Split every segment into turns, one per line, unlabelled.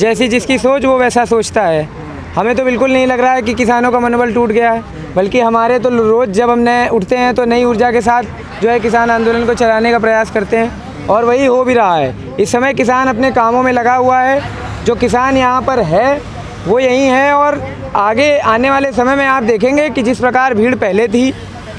जैसी जिसकी सोच वो वैसा सोचता है। हमें तो बिल्कुल नहीं लग रहा है कि किसानों का मनोबल टूट गया है, बल्कि हमारे तो रोज़ जब हम उठते हैं तो नई ऊर्जा के साथ जो है किसान आंदोलन को चलाने का प्रयास करते हैं, और वही हो भी रहा है। इस समय किसान अपने कामों में लगा हुआ है। जो किसान यहाँ पर है वो यहीं है, और आगे आने वाले समय में आप देखेंगे कि जिस प्रकार भीड़ पहले थी,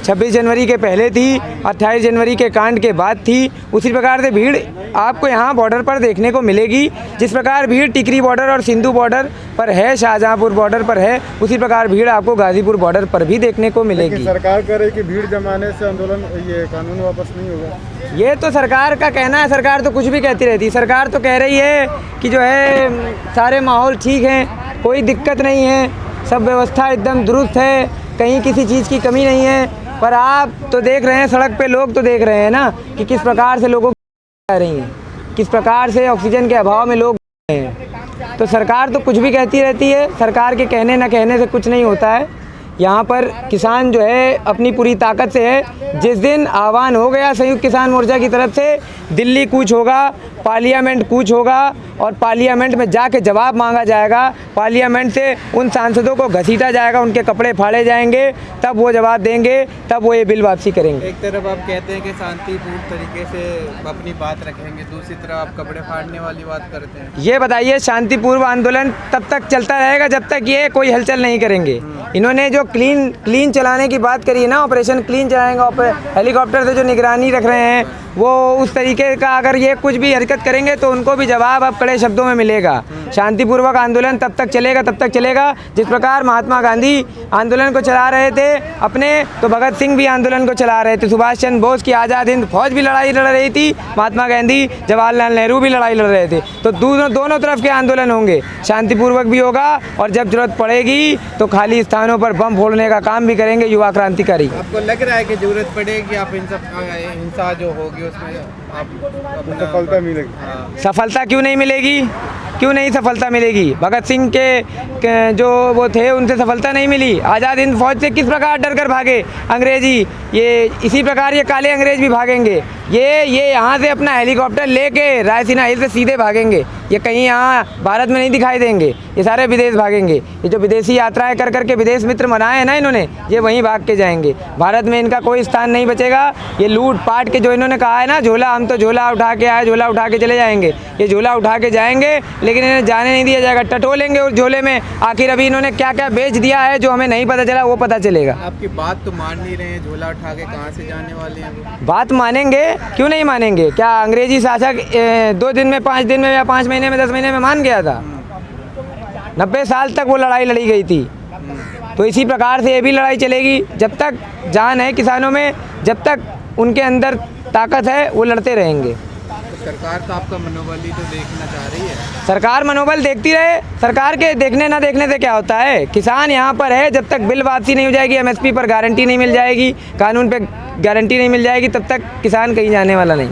26 जनवरी के पहले थी, 28 जनवरी के कांड के बाद थी, उसी प्रकार से भीड़ आपको यहाँ बॉर्डर पर देखने को मिलेगी। जिस प्रकार भीड़ टिकरी बॉर्डर और सिंधु बॉर्डर पर है, शाहजहाँपुर बॉर्डर पर है, उसी प्रकार भीड़ आपको गाजीपुर बॉर्डर पर भी देखने को मिलेगी।
सरकार कह रही है कि भीड़ जमाने से आंदोलन ये कानून वापस नहीं होगा।
ये तो सरकार का कहना है। सरकार तो कुछ भी कहती रहती है। सरकार तो कह रही है कि जो है सारे माहौल ठीक हैं, कोई दिक्कत नहीं है, सब व्यवस्था एकदम दुरुस्त है, कहीं किसी चीज़ की कमी नहीं है। पर आप तो देख रहे हैं, सड़क पे लोग तो देख रहे हैं ना कि किस प्रकार से लोगों की रही हैं, किस प्रकार से ऑक्सीजन के अभाव में लोग हैं। तो सरकार तो कुछ भी कहती रहती है। सरकार के कहने न कहने से कुछ नहीं होता है। यहाँ पर किसान जो है अपनी पूरी ताकत से है। जिस दिन आह्वान हो गया संयुक्त किसान मोर्चा की तरफ से, दिल्ली कूच होगा, पार्लियामेंट कूच होगा, और पार्लियामेंट में जाके जवाब मांगा जाएगा। पार्लियामेंट से उन सांसदों को घसीटा जाएगा, उनके कपड़े फाड़े जाएंगे, तब वो जवाब देंगे, तब वो ये बिल वापसी करेंगे।
एक तरफ आप कहते हैं कि शांतिपूर्ण तरीके से अपनी बात रखेंगे, दूसरी तरफ आप कपड़े फाड़ने वाली बात करते हैं।
ये बताइए, शांतिपूर्व आंदोलन तब तक चलता रहेगा जब तक ये कोई हलचल नहीं करेंगे। इन्होंने जो क्लीन चलाने की बात करी है ना, ऑपरेशन क्लीन चलाएंगे, हेलीकॉप्टर से जो निगरानी रख रहे हैं, वो उस तरीके का अगर ये कुछ भी हरकत करेंगे तो उनको भी जवाब अब कड़े शब्दों में मिलेगा। शांतिपूर्वक आंदोलन तब तक चलेगा जिस प्रकार महात्मा गांधी आंदोलन को चला रहे थे अपने, तो भगत सिंह भी आंदोलन को चला रहे थे। सुभाष चंद्र बोस की आज़ाद हिंद फौज भी लड़ाई लड़ रही थी, महात्मा गांधी जवाहरलाल नेहरू भी लड़ाई लड़ रहे थे। तो दोनों तरफ के आंदोलन होंगे, शांतिपूर्वक भी होगा, और जब जरूरत पड़ेगी तो खाली स्थानों पर बम फोड़ने का काम भी करेंगे युवा क्रांतिकारी।
आपको लग रहा है कि जरूरत पड़ेगी, आप हिंसा जो होगी उसमें आपको
सफलता मिलेगी?
सफलता क्यों नहीं मिलेगी? क्यों नहीं सफलता मिलेगी? भगत सिंह के जो वो थे उनसे सफलता नहीं मिली। आज़ाद हिंद फौज से किस प्रकार डर कर भागे अंग्रेजी, ये इसी प्रकार ये काले अंग्रेज भी भागेंगे। ये यहाँ से अपना हेलीकॉप्टर लेके रायसीना हिल से सीधे भागेंगे। ये कहीं यहाँ भारत में नहीं दिखाई देंगे, ये सारे विदेश भागेंगे। ये जो विदेशी यात्राएं कर करके विदेश मित्र बनाए हैं ना इन्होंने, ये वहीं भाग के जाएंगे। भारत में इनका कोई स्थान नहीं बचेगा। ये लूट पाट के जो इन्होंने कहा है ना, झोला, हम तो झोला उठा के आए, झोला उठा के चले जाएंगे। ये झोला उठा के जाएंगे, लेकिन इन्हें जाने नहीं दिया जाएगा। टटोलेंगे उस झोले में। आखिर अभी इन्होंने क्या क्या बेच दिया है जो हमें नहीं पता चला, वो पता चलेगा।
आपकी बात तो मान नहीं रहे हैं, झोला उठा के कहाँ से जाने वाले हैं?
बात मानेंगे, क्यों नहीं मानेंगे? क्या अंग्रेजी शासक 2 दिन में, 5 दिन में, या 5 महीने में, 10 महीने में मान गया था? 90 साल तक वो लड़ाई लड़ी गई थी। तो इसी प्रकार से ये भी लड़ाई चलेगी। जब तक जान है किसानों में, जब तक उनके अंदर ताकत है, वो लड़ते रहेंगे।
तो सरकार तो आपका मनोबल ही तो देखना चाह रही है।
सरकार मनोबल देखती रहे। सरकार के देखने ना देखने से क्या होता है? किसान यहाँ पर है, जब तक बिल वापसी नहीं हो जाएगी, MSP पर गारंटी नहीं मिल जाएगी, कानून पे गारंटी नहीं मिल जाएगी, तब तक किसान कहीं जाने वाला नहीं।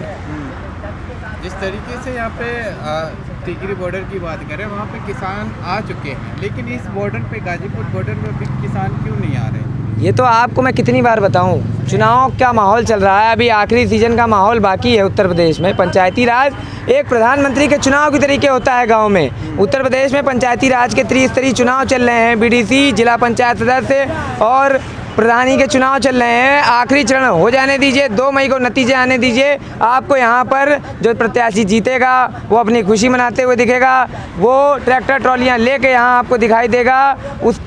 जिस तरीके से यहाँ पे टिकरी बॉर्डर की बात करें, वहाँ पे किसान आ चुके हैं, लेकिन इस बॉर्डर पे, गाजीपुर बॉर्डर में भी किसान क्यों नहीं आ रहे?
ये तो आपको मैं कितनी बार बताऊं, चुनाव का माहौल चल रहा है, अभी आखिरी सीजन का माहौल बाकी है। उत्तर प्रदेश में पंचायती राज एक प्रधानमंत्री के चुनाव की तरीके होता है गांव में। उत्तर प्रदेश में पंचायती राज के त्रिस्तरीय चुनाव चल रहे हैं। BDC, जिला पंचायत सदस्य और प्रधानी के चुनाव चल रहे हैं। आखिरी चरण हो जाने दीजिए, 2 मई को नतीजे आने दीजिए। आपको यहाँ पर जो प्रत्याशी जीतेगा वो अपनी खुशी मनाते हुए दिखेगा, वो ट्रैक्टर ट्रॉलियाँ लेके यहाँ आपको दिखाई देगा।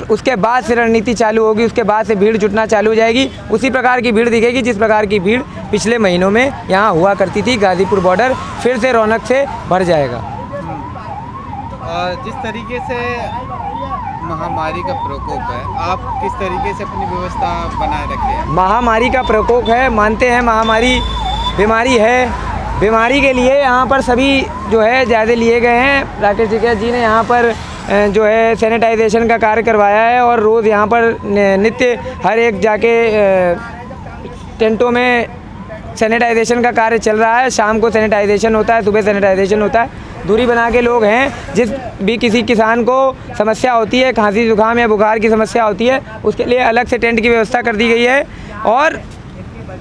उसके बाद से रणनीति चालू होगी, उसके बाद से भीड़ जुटना चालू हो जाएगी। उसी प्रकार की भीड़ दिखेगी जिस प्रकार की भीड़ पिछले महीनों में यहाँ हुआ करती थी। गाजीपुर बॉर्डर फिर से रौनक से भर जाएगा।
जिस तरीके से महामारी का प्रकोप है, आप किस तरीके से अपनी व्यवस्था बनाए रखें?
महामारी का प्रकोप है, मानते हैं महामारी बीमारी है। बीमारी के लिए यहाँ पर सभी जो है जायजे लिए गए हैं। राकेश टिकैत जी ने यहाँ पर जो है सैनिटाइजेशन का कार्य करवाया है, और रोज़ यहाँ पर नित्य हर एक जाके टेंटों में सैनिटाइजेशन का कार्य चल रहा है। शाम को सैनिटाइजेशन होता है, सुबह सैनिटाइजेशन होता है। दूरी बना के लोग हैं। जिस भी किसी किसान को समस्या होती है, खांसी जुकाम या बुखार की समस्या होती है, उसके लिए अलग से टेंट की व्यवस्था कर दी गई है। और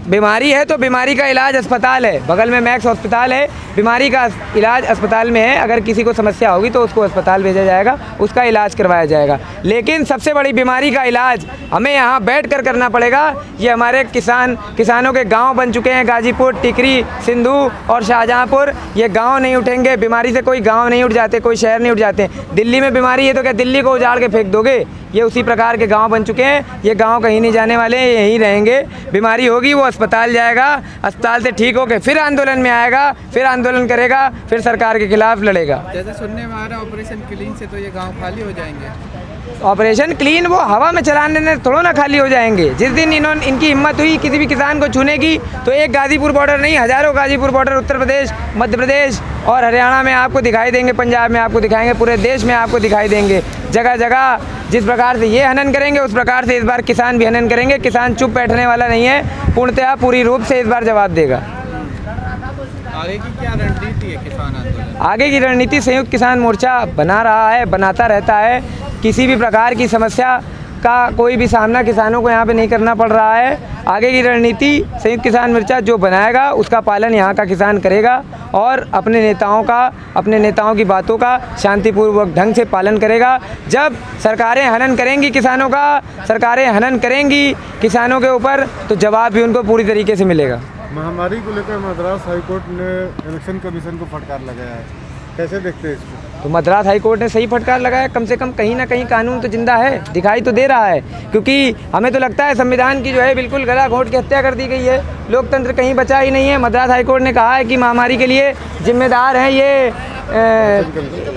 बीमारी है तो बीमारी का इलाज अस्पताल है, बगल में मैक्स अस्पताल है, बीमारी का इलाज अस्पताल में है। अगर किसी को समस्या होगी तो उसको अस्पताल भेजा जाएगा, उसका इलाज करवाया जाएगा। लेकिन सबसे बड़ी बीमारी का इलाज हमें यहाँ बैठ कर करना पड़ेगा। ये हमारे किसानों के गांव बन चुके हैं, गाजीपुर, टिकरी, सिंधु और शाहजहाँपुर। ये गांव नहीं उठेंगे, बीमारी से कोई गांव नहीं उठ जाते, कोई शहर नहीं उठ जाते। दिल्ली में बीमारी है तो क्या दिल्ली को उजाड़ के फेंक दोगे? ये उसी प्रकार के गांव बन चुके हैं। ये गांव कहीं नहीं जाने वाले हैं, यहीं रहेंगे। बीमारी होगी वो अस्पताल जाएगा, अस्पताल से ठीक होकर फिर आंदोलन में आएगा, फिर आंदोलन करेगा, फिर सरकार के खिलाफ लड़ेगा।
जैसे सुनने में आ रहा है ऑपरेशन क्लीन से तो ये गांव खाली हो जाएंगे।
ऑपरेशन क्लीन वो हवा में चलाने में थोड़ा ना खाली हो जाएंगे। जिस दिन इनकी हिम्मत हुई किसी भी किसान को छूने की, तो एक गाजीपुर बॉर्डर नहीं, हज़ारों गाजीपुर बॉर्डर उत्तर प्रदेश, मध्य प्रदेश और हरियाणा में आपको दिखाई देंगे, पंजाब में आपको दिखाएंगे, पूरे देश में आपको दिखाई देंगे। जगह जगह जिस प्रकार से ये हनन करेंगे उस प्रकार से इस बार किसान भी हनन करेंगे। किसान चुप बैठने वाला नहीं है, पूर्णतः पूरी रूप से इस बार जवाब देगा।
आगे की क्या रणनीति है किसान आंदोलन?
आगे की रणनीति संयुक्त किसान मोर्चा बना रहा है, बनाता रहता है। किसी भी प्रकार की समस्या का कोई भी सामना किसानों को यहाँ पे नहीं करना पड़ रहा है। आगे की रणनीति संयुक्त किसान मोर्चा जो बनाएगा उसका पालन यहाँ का किसान करेगा और अपने नेताओं की बातों का शांतिपूर्वक ढंग से पालन करेगा। जब सरकारें हनन करेंगी किसानों का, सरकारें हनन करेंगी किसानों के ऊपर, तो जवाब भी उनको पूरी तरीके से मिलेगा।
महामारी को लेकर मद्रास हाईकोर्ट ने इलेक्शन कमीशन को फटकार लगाया है, कैसे देखते हैं इसको?
तो मद्रास हाईकोर्ट ने सही फटकार लगाया। कम से कम कहीं ना कहीं कानून तो जिंदा है, दिखाई तो दे रहा है। क्योंकि हमें तो लगता है संविधान की जो है बिल्कुल गला घोंट के हत्या कर दी गई है, लोकतंत्र कहीं बचा ही नहीं है। मद्रास हाईकोर्ट ने कहा है कि महामारी के लिए जिम्मेदार हैं ये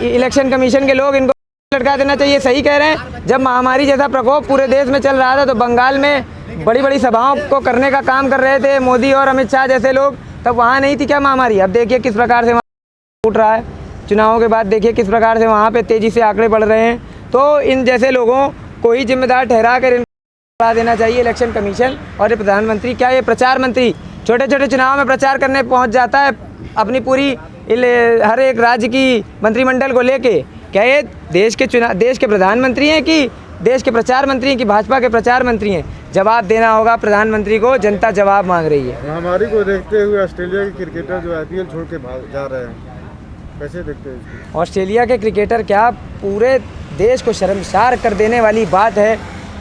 इलेक्शन कमीशन के लोग, इनको लटका देना चाहिए। सही कह रहे हैं। जब महामारी जैसा प्रकोप पूरे देश में चल रहा था तो बंगाल में बड़ी बड़ी सभाओं को करने का काम कर रहे थे मोदी और अमित शाह जैसे लोग, तब वहाँ नहीं थी क्या महामारी? अब देखिए किस प्रकार से वहाँ उठ रहा है। चुनावों के बाद देखिए किस प्रकार से वहाँ पे तेज़ी से आंकड़े बढ़ रहे हैं। तो इन जैसे लोगों को ही जिम्मेदार ठहरा कर इनको हटा देना चाहिए इलेक्शन कमीशन। और ये प्रधानमंत्री क्या, ये प्रचार मंत्री छोटे छोटे चुनाव में प्रचार करने पहुँच जाता है अपनी पूरी हर एक राज्य की मंत्रिमंडल को लेके। क्या ये देश के प्रधानमंत्री हैं कि देश के प्रचार मंत्री हैं कि भाजपा के प्रचार मंत्री हैं? जवाब देना होगा प्रधानमंत्री को, जनता जवाब मांग रही है।
महामारी को देखते हुए ऑस्ट्रेलिया के क्रिकेटर जो IPL छोड़ के भाग जा रहे हैं, कैसे देखते हैं इसको?
ऑस्ट्रेलिया के क्रिकेटर क्या, पूरे देश को शर्मसार कर देने वाली बात है।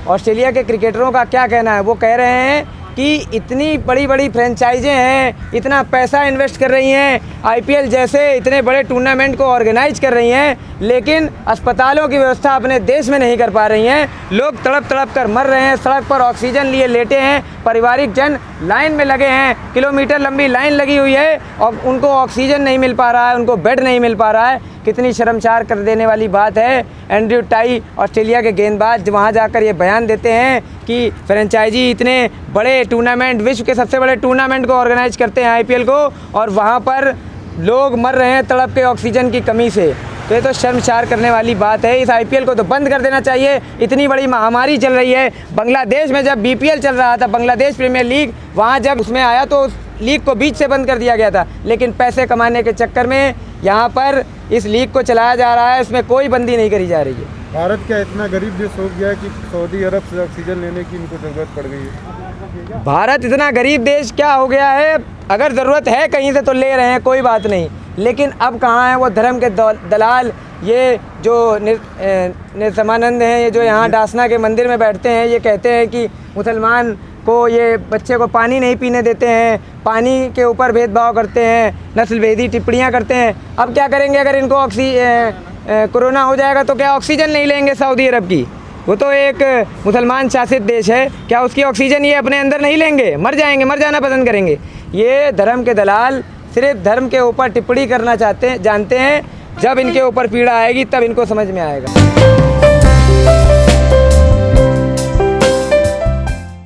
ऑस्ट्रेलिया के क्रिकेटरों का क्या कहना है? वो कह रहे हैं कि इतनी बड़ी बड़ी फ्रेंचाइजें हैं, इतना पैसा इन्वेस्ट कर रही हैं, IPL जैसे इतने बड़े टूर्नामेंट को ऑर्गेनाइज कर रही हैं, लेकिन अस्पतालों की व्यवस्था अपने देश में नहीं कर पा रही हैं। लोग तड़प तड़प कर मर रहे हैं, सड़क पर ऑक्सीजन लिए लेटे हैं, पारिवारिक जन लाइन में लगे हैं, किलोमीटर लंबी लाइन लगी हुई है और उनको ऑक्सीजन नहीं मिल पा रहा है, उनको बेड नहीं मिल पा रहा है। कितनी शर्मसार कर देने वाली बात है। एंड्रयू टाई ऑस्ट्रेलिया के गेंदबाज वहाँ जाकर ये बयान देते हैं कि फ्रेंचाइजी इतने बड़े टूर्नामेंट, विश्व के सबसे बड़े टूर्नामेंट को ऑर्गेनाइज करते हैं IPL को, और वहाँ पर लोग मर रहे हैं तड़प के ऑक्सीजन की कमी से। तो ये तो शर्मसार करने वाली बात है। इस IPL को तो बंद कर देना चाहिए। इतनी बड़ी महामारी चल रही है। बांग्लादेश में जब BPL चल रहा था, बांग्लादेश प्रीमियर लीग, वहाँ जब उसमें आया तो उस लीग को बीच से बंद कर दिया गया था। लेकिन पैसे कमाने के चक्कर में यहाँ पर इस लीग को चलाया जा रहा है, इसमें कोई बंदी नहीं करी जा रही है।
भारत क्या इतना गरीब देश हो गया है कि सऊदी अरब से ऑक्सीजन लेने की इनको ज़रूरत पड़ गई है?
भारत इतना गरीब देश क्या हो गया है? अगर ज़रूरत है कहीं से तो ले रहे हैं, कोई बात नहीं। लेकिन अब कहाँ हैं वो धर्म के दलाल, ये जो निरसमानंद हैं, ये जो यहाँ डासना के मंदिर में बैठते हैं, ये कहते हैं कि मुसलमान को, ये बच्चे को पानी नहीं पीने देते हैं, पानी के ऊपर भेदभाव करते हैं, नस्लभेदी टिप्पणियाँ करते हैं। अब क्या करेंगे? अगर इनको कोरोना हो जाएगा तो क्या ऑक्सीजन नहीं लेंगे सऊदी अरब की? वो तो एक मुसलमान शासित देश है, क्या उसकी ऑक्सीजन ये अपने अंदर नहीं लेंगे? मर जाएंगे, मर जाना पसंद करेंगे। ये धर्म के दलाल सिर्फ धर्म के ऊपर टिप्पणी करना जानते हैं। जब इनके ऊपर पीड़ा आएगी तब इनको समझ में आएगा।